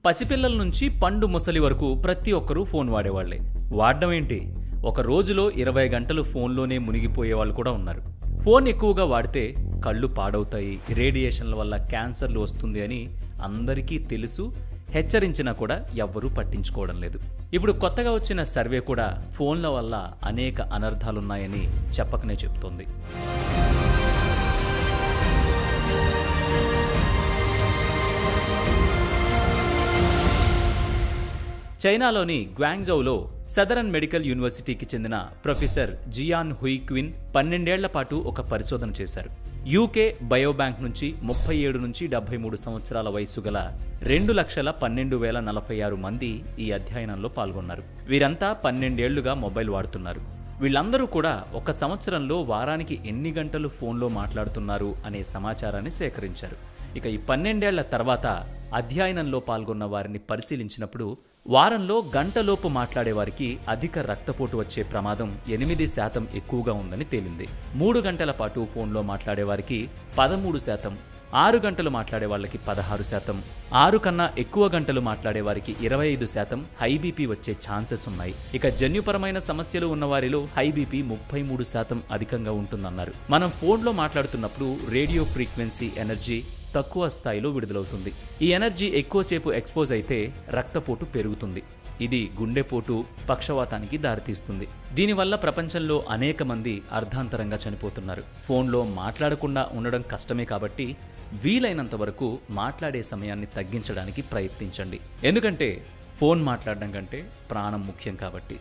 పసిపిల్లల నుంచి పండు ముసలి వరకు ప్రతి ఒక్కరూ ఫోన్ వాడేవాళ్లే. వాడడం ఏంటి, ఒక రోజులో 20 గంటలు ఫోన్లోనే మునిగిపోయే వాళ్ళు కూడా ఉన్నారు. ఫోన్ ఎక్కువగా వాడితే కళ్ళు పాడవుతాయి, రేడియేషన్ల వల్ల క్యాన్సర్లు వస్తుంది అని అందరికీ తెలుసు. హెచ్చరించినా కూడా ఎవ్వరూ పట్టించుకోవడం లేదు. ఇప్పుడు కొత్తగా వచ్చిన సర్వే కూడా ఫోన్ల వల్ల అనేక అనర్థాలున్నాయని చెప్పకనే చెప్తోంది. చైనాలోని గ్వాంగ్జౌలో సదరన్ మెడికల్ యూనివర్సిటీకి చెందిన ప్రొఫెసర్ జియాన్ హుయ్ క్విన్ 12 ఏళ్ల పాటు ఒక పరిశోధన చేశారు. యూకే బయోబ్యాంక్ నుంచి 37 నుంచి 73 సంవత్సరాల వయసు గల 2,12,046 మంది ఈ అధ్యయనంలో పాల్గొన్నారు. వీరంతా 12 ఏళ్లుగా మొబైల్ వాడుతున్నారు. వీళ్ళందరూ కూడా ఒక సంవత్సరంలో వారానికి ఎన్ని గంటలు ఫోన్లో మాట్లాడుతున్నారు అనే సమాచారాన్ని సేకరించారు. ఇక ఈ 12 ఏళ్ల తర్వాత అధ్యయనంలో పాల్గొన్న వారిని పరిశీలించినప్పుడు వారంలో గంటలోపు మాట్లాడే వారికి అధిక రక్తపోటు వచ్చే ప్రమాదం 8% ఎక్కువగా ఉందని తేలింది. 3 గంటల పాటు ఫోన్లో మాట్లాడే వారికి 13%, 6 గంటలు మాట్లాడే వాళ్ళకి 16%, 6 కన్నా ఎక్కువ గంటలు మాట్లాడే వారికి 25% హై బీపీ వచ్చే ఛాన్సెస్ ఉన్నాయి. ఇక జన్యుపరమైన సమస్యలు ఉన్న వారిలో హై బీపీ 33% అధికంగా ఉంటుందన్నారు. మనం ఫోన్లో మాట్లాడుతున్నప్పుడు రేడియో ఫ్రీక్వెన్సీ ఎనర్జీ తక్కువ స్థాయిలో విడుదలవుతుంది. ఈ ఎనర్జీ ఎక్కువసేపు ఎక్స్పోజ్ అయితే రక్తపోటు పెరుగుతుంది. ఇది గుండెపోటు, పక్షవాతానికి దారితీస్తుంది. దీనివల్ల ప్రపంచంలో అనేక మంది అర్ధాంతరంగా చనిపోతున్నారు. ఫోన్లో మాట్లాడకుండా ఉండడం కష్టమే కాబట్టి వీలైనంత వరకు మాట్లాడే సమయాన్ని తగ్గించడానికి ప్రయత్నించండి. ఎందుకంటే ఫోన్ మాట్లాడడం కంటే ప్రాణం ముఖ్యం కాబట్టి.